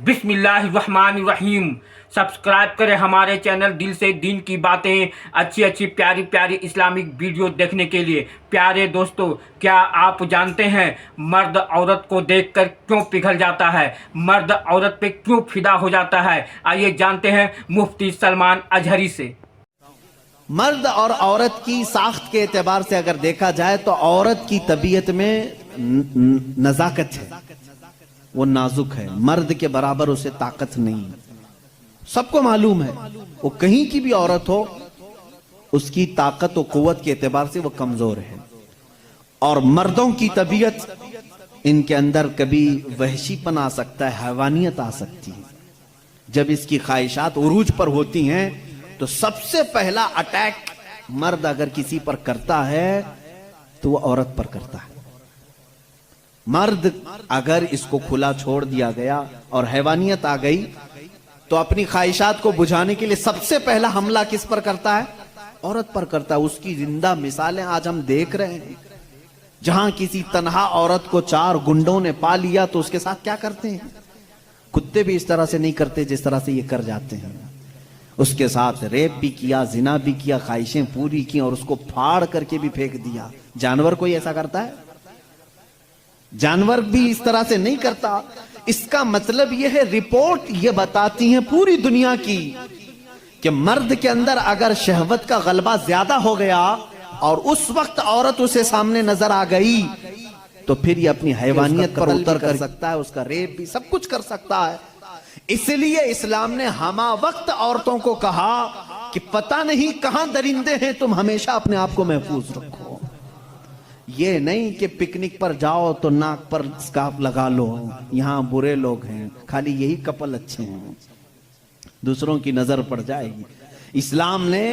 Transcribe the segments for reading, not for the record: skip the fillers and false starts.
बिस्मिल्लाहिर्रहमानिर्रहीम। सब्सक्राइब करें हमारे चैनल दिल से दीन की बातें, अच्छी अच्छी प्यारी प्यारी इस्लामिक वीडियो देखने के लिए। प्यारे दोस्तों, क्या आप जानते हैं मर्द औरत को देखकर क्यों पिघल जाता है, मर्द औरत पे क्यों फिदा हो जाता है? आइए जानते हैं मुफ्ती सलमान अजहरी से। मर्द और औरत की साख्त के एतबार से अगर देखा जाए तो औरत की तबीयत में नजाकत है, वो नाजुक है। मर्द के बराबर उसे ताकत नहीं। सबको मालूम है वो कहीं की भी औरत हो, उसकी ताकत और कुव्वत के एतबार से वो कमजोर है। और मर्दों की तबीयत, इनके अंदर कभी वहशीपन आ सकता है, हैवानियत आ सकती है। जब इसकी ख्वाहिशात उरूज पर होती हैं तो सबसे पहला अटैक मर्द अगर किसी पर करता है तो वो औरत पर करता है। मर्द अगर इसको खुला छोड़ दिया गया और हैवानियत आ गई तो अपनी ख्वाहिशात को बुझाने के लिए सबसे पहला हमला किस पर करता है? औरत पर करता है। उसकी जिंदा मिसालें आज हम देख रहे हैं। जहां किसी तन्हा औरत को 4 गुंडों ने पा लिया तो उसके साथ क्या करते हैं? कुत्ते भी इस तरह से नहीं करते जिस तरह से ये कर जाते हैं। उसके साथ रेप भी किया, जिना भी किया, ख्वाहिशें पूरी की और उसको फाड़ करके भी फेंक दिया। जानवर कोई ऐसा करता है? जानवर भी इस तरह से नहीं करता। इसका मतलब यह है, रिपोर्ट ये बताती है पूरी दुनिया की कि मर्द के अंदर अगर शहवत का गलबा ज्यादा हो गया और उस वक्त औरत उसे सामने नजर आ गई तो फिर ये अपनी हैवानियत पर उतर कर सकता है, उसका रेप भी सब कुछ कर सकता है। इसलिए इस्लाम ने हमा वक्त औरतों को कहा कि पता नहीं कहां दरिंदे हैं, तुम हमेशा अपने आप को महफूज रखो। ये नहीं कि पिकनिक पर जाओ तो नाक पर स्कार्फ लगा लो, यहां बुरे लोग हैं, खाली यही कपल अच्छे हैं, दूसरों की नजर पड़ जाएगी। इस्लाम ने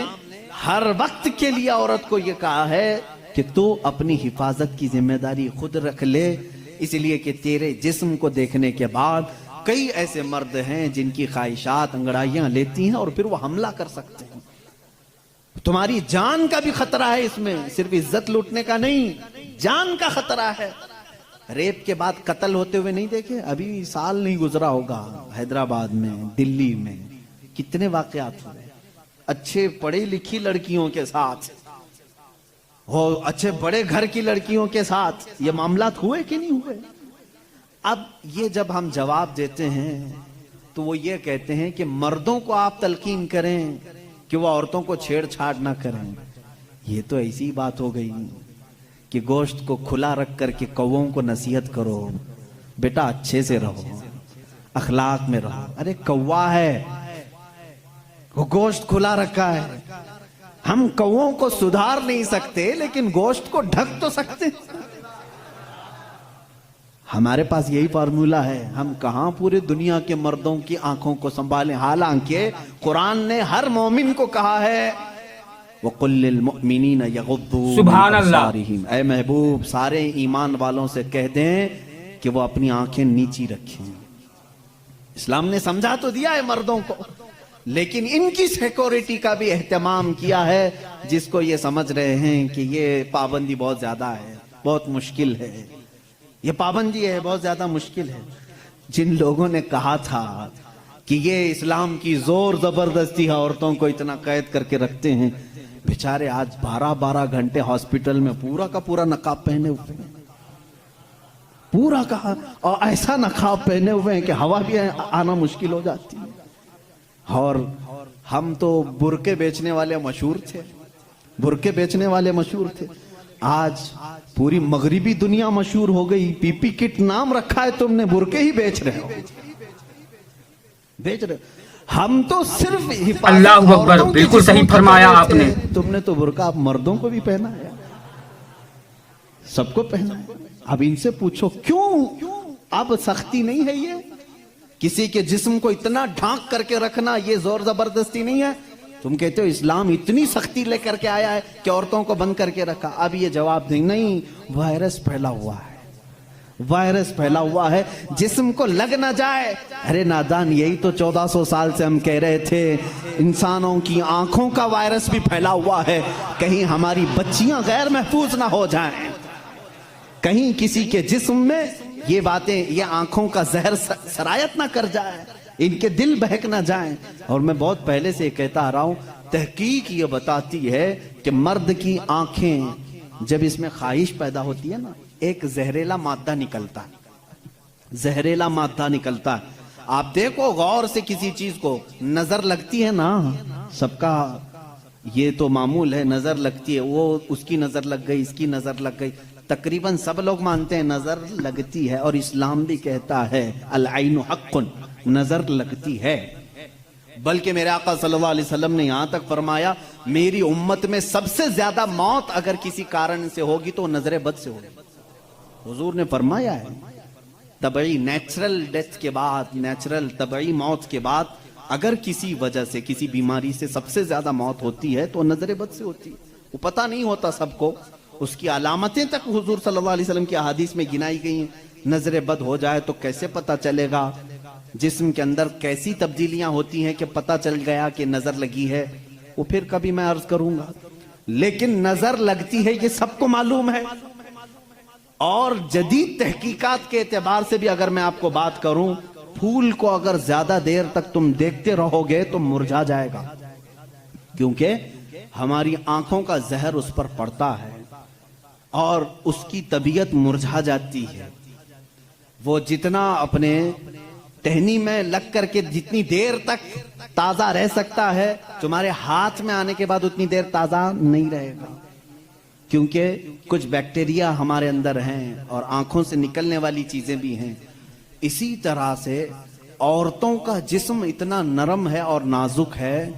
हर वक्त के लिए औरत को यह कहा है कि तू अपनी हिफाजत की जिम्मेदारी खुद रख ले, इसलिए कि तेरे जिस्म को देखने के बाद कई ऐसे मर्द हैं जिनकी ख्वाहिशात अंगड़ाइयां लेती हैं और फिर वो हमला कर सकते हैं। तुम्हारी जान का भी खतरा है इसमें, सिर्फ इज्जत लूटने का नहीं, जान का खतरा है। रेप के बाद कत्ल होते हुए नहीं देखे? अभी साल नहीं गुजरा होगा, हैदराबाद में, दिल्ली में कितने वाकयात हुए। अच्छे पढ़ी लिखी लड़कियों के साथ हो, अच्छे बड़े घर की लड़कियों के साथ ये मामलात हुए कि नहीं हुए? अब ये जब हम जवाब देते हैं तो वो ये कहते हैं कि मर्दों को आप तलकीन करें कि वो औरतों को छेड़छाड़ ना करें। ये तो ऐसी बात हो गई कि गोश्त को खुला रख करके कौवों को नसीहत करो, बेटा अच्छे से रहो, अखलाक में रहो। अरे कौवा है, वो गोश्त खुला रखा है। हम कौवों को सुधार नहीं सकते लेकिन गोश्त को ढक तो सकते। हमारे पास यही फार्मूला है। हम कहां पूरे दुनिया के मर्दों की आंखों को संभालें। हालांकि कुरान ने हर मोमिन को कहा है वकुल्लिल मुमिनीन यगुद्दू सुभान अल्लाह। ऐ महबूब, सारे ईमान वालों से कह दें कि वो अपनी आंखें नीची रखें। इस्लाम ने समझा तो दिया है मर्दों को, लेकिन इनकी सिक्योरिटी का भी एहतमाम किया है, जिसको ये समझ रहे हैं कि ये पाबंदी बहुत ज्यादा है, बहुत मुश्किल है। ये पाबंदी है, बहुत ज्यादा मुश्किल है। जिन लोगों ने कहा था कि ये इस्लाम की जोर जबरदस्ती है, औरतों को इतना कैद करके रखते हैं, बेचारे आज 12-12 घंटे हॉस्पिटल में पूरा का पूरा नकाब पहने हुए हैं, पूरा का, और ऐसा नकाब पहने हुए हैं कि हवा भी आना मुश्किल हो जाती है। और हम तो बुरके बेचने वाले मशहूर थे, बुरके बेचने वाले मशहूर थे। आज पूरी मगरिबी दुनिया मशहूर हो गई। पीपी किट नाम रखा है तुमने, बुरके ही बेच रहे हो, बेच रहे। हम तो सिर्फ अल्लाह अकबर, बिल्कुल सही फरमाया आपने। तुमने तो बुरका आप मर्दों को भी पहना है, सबको पहना है। अब इनसे पूछो क्यों अब सख्ती नहीं है? ये किसी के जिस्म को इतना ढांक करके रखना, ये जोर जबरदस्ती नहीं है। तुम कहते हो इस्लाम इतनी सख्ती लेकर के आया है कि औरतों को बंद करके रखा। अब ये जवाब दें, नहीं, वायरस फैला हुआ है, वायरस फैला हुआ है, जिस्म को लग ना जाए। अरे नादान, यही तो 1400 साल से हम कह रहे थे, इंसानों की आंखों का वायरस भी फैला हुआ है, कहीं हमारी बच्चियां गैर महफूज ना हो जाएं, कहीं किसी के जिस्म में یہ باتیں، یہ آنکھوں کا زہر سرایت نہ کر جائے، ان کے دل بہک نہ جائیں. اور میں بہت پہلے سے کہتا آ رہا ہوں، تحقیق یہ بتاتی ہے کہ مرد کی آنکھیں جب اس میں خواہش پیدا ہوتی ہے نا، ایک زہریلا مادہ نکلتا ہے، زہریلا مادہ نکلتا ہے. آپ دیکھو غور سے کسی چیز کو، نظر لگتی ہے نا، سب کا یہ تو معمول ہے، نظر لگتی ہے، وہ اس کی نظر لگ گئی، اس کی نظر لگ گئی، تقریباً سب لوگ مانتے ہیں نظر لگتی ہے. اور اسلام بھی کہتا ہے العین حق، نظر لگتی ہے. بلکہ میرے آقا صلی اللہ علیہ وسلم نے یہاں تک فرمایا، میری امت میں سب سے زیادہ موت اگر کسی کارن سے ہوگی تو نظر بد سے ہوگی. حضور نے فرمایا ہے طبعی نیچرل ڈیتھ کے بعد، نیچرل طبعی موت کے بعد اگر کسی وجہ سے، کسی بیماری سے سب سے زیادہ موت ہوتی ہے تو نظر بد سے ہوتی ہے. وہ پتہ نہیں ہوتا سب کو، اس کی علامتیں تک حضور صلی اللہ علیہ وسلم کی احادیث میں گنائی گئی ہیں. نظر بد ہو جائے تو کیسے پتہ چلے گا؟ جسم کے اندر کیسی تبدیلیاں ہوتی ہیں کہ پتہ چل گیا کہ نظر لگی ہے، وہ پھر کبھی میں عرض کروں گا. لیکن نظر لگتی ہے یہ سب کو معلوم ہے. اور جدید تحقیقات کے اعتبار سے بھی اگر میں آپ کو بات کروں، پھول کو اگر زیادہ دیر تک تم دیکھتے رہو گے تو مرجھا جائے گا، کیونکہ ہماری آنکھوں کا زہر اس پر پڑتا ہے اور اس کی طبیعت مرجھا جاتی ہے. وہ جتنا اپنے ٹہنی میں لگ کر کے جتنی دیر تک تازہ رہ سکتا ہے، تمہارے ہاتھ میں آنے کے بعد اتنی دیر تازہ نہیں رہے گا، کیونکہ کچھ بیکٹیریا ہمارے اندر ہیں اور آنکھوں سے نکلنے والی چیزیں بھی ہیں. اسی طرح سے عورتوں کا جسم اتنا نرم ہے اور نازک ہے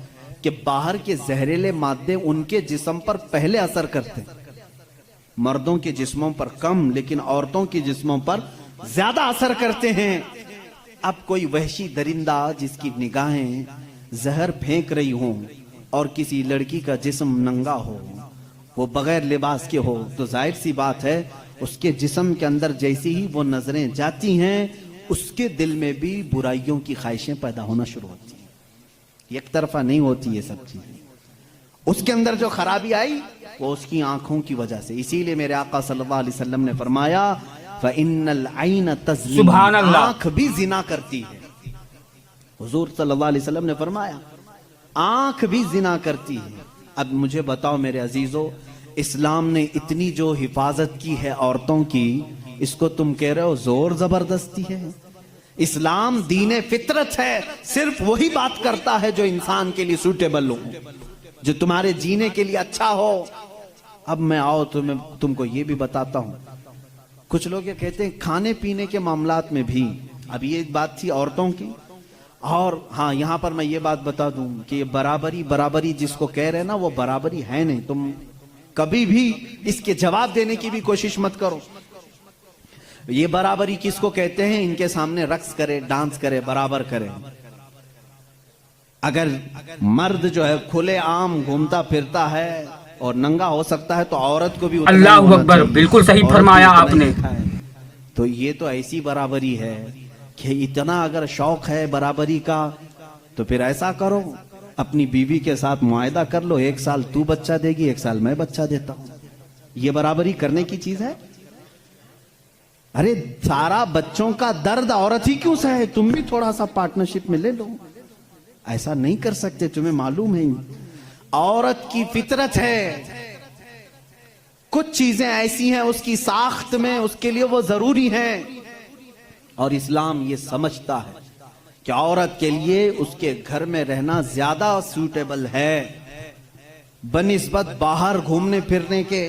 کہ باہر کے زہریلے مادے ان کے جسم پر پہلے اثر کرتے ہیں. مردوں کے جسموں پر کم، لیکن عورتوں کے جسموں پر زیادہ اثر کرتے ہیں. اب کوئی وحشی درندہ جس کی نگاہیں زہر پھینک رہی ہوں اور کسی لڑکی کا جسم ننگا ہو، وہ بغیر لباس کے ہو، تو ظاہر سی بات ہے اس کے جسم کے اندر جیسی ہی وہ نظریں جاتی ہیں، اس کے دل میں بھی برائیوں کی خواہشیں پیدا ہونا شروع ہوتی ہیں. ایک طرفہ نہیں ہوتی یہ سب چیزیں. اس کے اندر جو خرابی آئی وہ اس کی آنکھوں کی وجہ سے. اسی لیے میرے آقا صلی اللہ علیہ وسلم نے فرمایا فَإِنَّ الْعَيْنَ تَزْنِي، سبحان اللہ، آنکھ بھی زنا کرتی ہے. حضور صلی اللہ علیہ وسلم نے فرمایا آنکھ بھی زنا کرتی ہے. اب مجھے بتاؤ میرے عزیزو، اسلام نے اتنی جو حفاظت کی ہے عورتوں کی، اس کو تم کہہ رہے ہو زور زبردستی ہے؟ اسلام دین فطرت ہے، صرف وہی بات کرتا ہے جو انسان کے لیے سوٹیبل ہو، جو تمہارے جینے کے لیے اچھا ہو. اب میں آؤ تم کو یہ بھی بتاتا ہوں. کچھ لوگ یہ کہتے ہیں کھانے پینے کے معاملات میں بھی، اب یہ بات تھی عورتوں کی. اور ہاں یہاں پر میں یہ بات بتا دوں کہ یہ برابری جس کو کہہ رہے ہیں نا، وہ برابری ہے نہیں. تم کبھی بھی اس کے جواب دینے کی بھی کوشش مت کرو. یہ برابری کس کو کہتے ہیں؟ ان کے سامنے رقص کرے، ڈانس کرے، برابر کرے. اگر مرد جو ہے کھلے عام گھومتا پھرتا ہے اور ننگا ہو سکتا ہے تو عورت کو بھی اتنا اللہ ہی ہونا اکبر، چاہیے. بالکل صحیح عورت فرمایا بھی آپ اتنا نے. ہی کھائے. تو یہ تو ایسی برابری ہے کہ اتنا اگر شوق ہے برابری کا تو پھر ایسا کرو، اپنی بیوی کے ساتھ معاہدہ کر لو، 1 سال تو بچہ دے گی، 1 سال میں بچہ دیتا ہوں. یہ برابری کرنے کی چیز ہے؟ ارے سارا بچوں کا درد عورت ہی کیوں سہ ہے؟ تم بھی تھوڑا سا پارٹنرشپ میں لے لو. ایسا نہیں کر سکتے، تمہیں معلوم ہے عورت کی فطرت ہے. کچھ چیزیں ایسی ہیں اس کی ساخت میں، اس کے لیے وہ ضروری ہیں، اور اسلام یہ سمجھتا ہے کہ عورت کے لیے اس کے گھر میں رہنا زیادہ سوٹیبل ہے بنسبت باہر گھومنے پھرنے کے.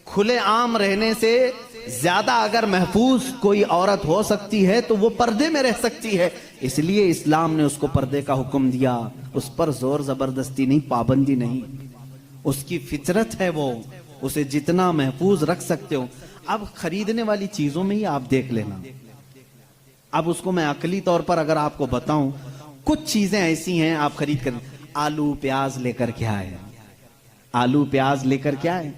کھلے عام رہنے سے زیادہ اگر محفوظ کوئی عورت ہو سکتی ہے تو وہ پردے میں رہ سکتی ہے. اس لیے اسلام نے اس کو پردے کا حکم دیا. اس پر زور زبردستی نہیں، پابندی نہیں. اس کی فطرت ہے، وہ اسے جتنا محفوظ رکھ سکتے ہو. اب خریدنے والی چیزوں میں ہی آپ دیکھ لینا. اب اس کو میں عقلی طور پر اگر آپ کو بتاؤں، کچھ چیزیں ایسی ہیں آپ خرید کر، آلو پیاز لے کر کے آئے، آلو پیاز لے کر کے آئے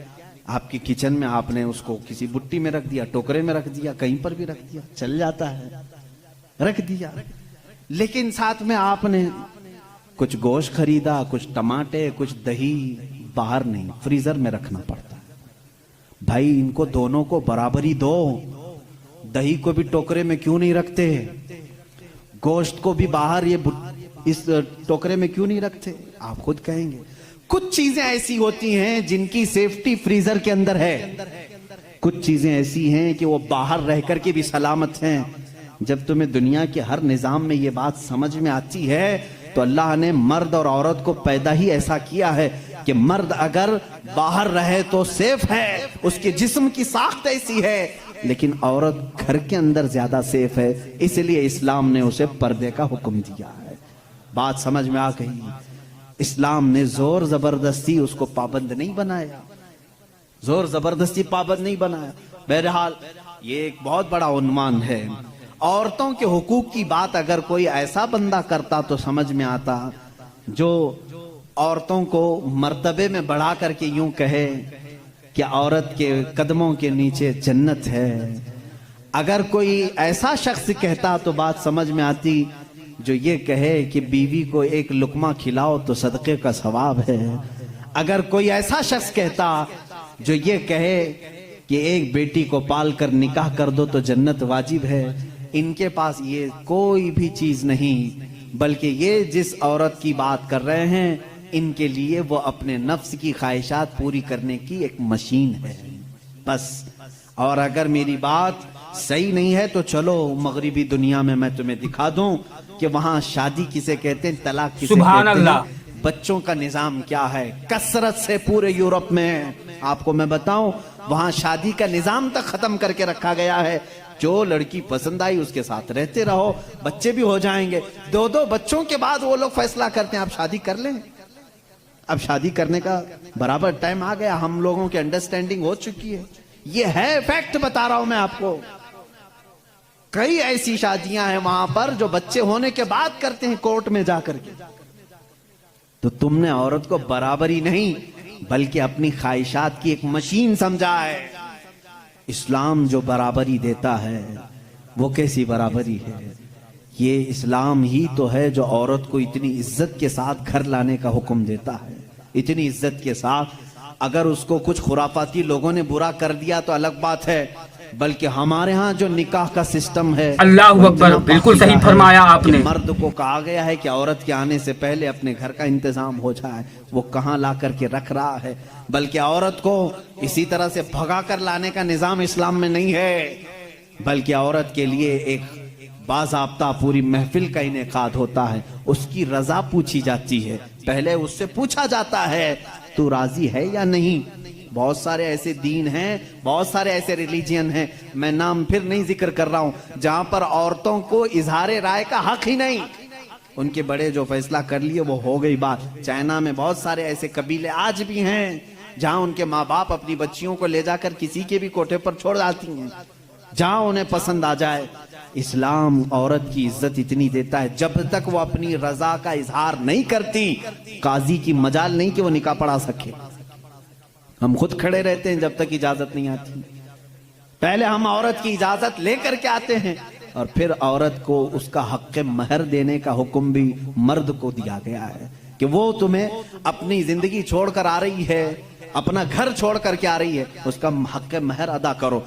آپ کی کچن میں، آپ نے اس کو کسی بٹی میں رکھ دیا، ٹوکرے میں رکھ دیا، کہیں پر بھی رکھ دیا، چل جاتا ہے، رکھ دیا. لیکن ساتھ میں آپ نے کچھ گوشت خریدا، کچھ ٹماٹے، کچھ دہی، باہر نہیں، فریزر میں رکھنا پڑتا ہے. بھائی ان کو دونوں کو برابری دو. दही को भी टोकरे में क्यों नहीं रखते, गोश्त को भी बाहर ये इस टोकरे में क्यों नहीं रखते? आप खुद कहेंगे। कुछ चीजें ऐसी होती हैं जिनकी सेफ्टी फ्रीजर के अंदर है, कुछ चीजें ऐसी हैं कि वो बाहर रह करके भी सलामत हैं। जब तुम्हें दुनिया के हर निजाम में ये बात समझ में आती है तो अल्लाह ने मर्द और औरत को पैदा ही ऐसा किया है कि मर्द अगर बाहर रहे तो सेफ है, उसके जिस्म की साख्त ऐसी है, लेकिन औरत घर के अंदर ज्यादा सेफ है, इसलिए इस्लाम ने उसे पर्दे का हुक्म दिया है। बात समझ में आ गई? इस्लाम ने जोर जबरदस्ती उसको पाबंद नहीं बनाया, जोर जबरदस्ती पाबंद नहीं बनाया। बहरहाल ये एक बहुत बड़ा उन्वान है। औरतों के हुकूक की बात अगर कोई ऐसा बंदा करता तो समझ में आता जो औरतों को मर्तबे में बढ़ा करके यूं कहे कि औरत के कदमों के नीचे जन्नत है। अगर कोई ऐसा शख्स कहता तो बात समझ में आती जो ये कहे कि बीवी को एक लुकमा खिलाओ तो सदक़े का सवाब है। अगर कोई ऐसा शख्स कहता जो ये कहे कि एक बेटी को पाल कर निकाह कर दो तो जन्नत वाजिब है, इनके पास ये कोई भी चीज नहीं, बल्कि ये जिस औरत की बात कर रहे हैं इनके लिए वो अपने नफ्स की ख्वाहिशात पूरी करने की एक मशीन है बस। और अगर मेरी बात सही नहीं है तो चलो मगरिबी दुनिया में मैं तुम्हें दिखा दूं कि वहां शादी किसे कहते हैं, तलाक किसे सुभान कहते अल्लाह। हैं, बच्चों का निजाम क्या है। कसरत से पूरे यूरोप में आपको मैं बताऊं, वहां शादी का निजाम तक खत्म करके रखा गया है। जो लड़की पसंद आई उसके साथ रहते रहो, बच्चे भी हो जाएंगे। 2-2 बच्चों के बाद वो लोग फैसला करते हैं आप शादी कर लें। अब शादी करने का बराबर टाइम आ गया, हम लोगों की अंडरस्टैंडिंग हो चुकी है। ये है फैक्ट बता रहा हूं मैं आपको। कई ऐसी शादियां हैं वहां पर जो बच्चे होने के बाद करते हैं कोर्ट में जाकर के। तो तुमने औरत को बराबरी नहीं बल्कि अपनी ख्वाहिशात की एक मशीन समझा है। इस्लाम जो बराबरी देता है वो कैसी बराबरी है? ये इस्लाम ही तो है जो औरत को इतनी इज्जत के साथ घर लाने का हुक्म देता है, इतनी इज्जत के साथ। अगर उसको कुछ खुराफाती लोगों ने बुरा कर दिया तो अलग बात है, बल्कि हमारे यहाँ जो निकाह का सिस्टम है, अल्लाह अकबर, बिल्कुल सही फरमाया आपने। मर्द को कहा गया है कि औरत के आने से पहले अपने घर का इंतजाम हो जाए। वो कहाँ ला करके रख रहा है, बल्कि औरत को इसी तरह से भगा कर लाने का निजाम इस्लाम में नहीं है, बल्कि औरत के लिए एक बाज़ाब्ता पूरी महफिल का इनेकाद होता है। उसकी रजा पूछी जाती है, पहले उससे पूछा जाता है तू राजी है या नहीं। बहुत सारे ऐसे दीन हैं, बहुत सारे ऐसे रिलीजियन हैं, मैं नाम फिर नहीं जिक्र कर रहा हूं, जहां पर औरतों को इजहार राय का हक ही नहीं। उनके बड़े जो फैसला कर लिए वो हो गई बात। चाइना में बहुत सारे ऐसे कबीले आज भी हैं जहां उनके माँ बाप अपनी बच्चियों को ले जाकर किसी के भी कोठे पर छोड़ जाती हैं, जहां उन्हें पसंद आ जाए। इस्लाम औरत की इज्जत इतनी देता है, जब तक वो अपनी रजा का इजहार नहीं करती काजी की मजाल नहीं कि वो निकाह पढ़ा सके। हम खुद खड़े रहते हैं जब तक इजाजत नहीं आती। पहले हम औरत की इजाजत लेकर के आते हैं और फिर औरत को उसका हक महर देने का हुक्म भी मर्द को दिया गया है कि वो तुम्हें अपनी जिंदगी छोड़कर आ रही है, अपना घर छोड़ करके आ रही है, उसका हक महर अदा करो।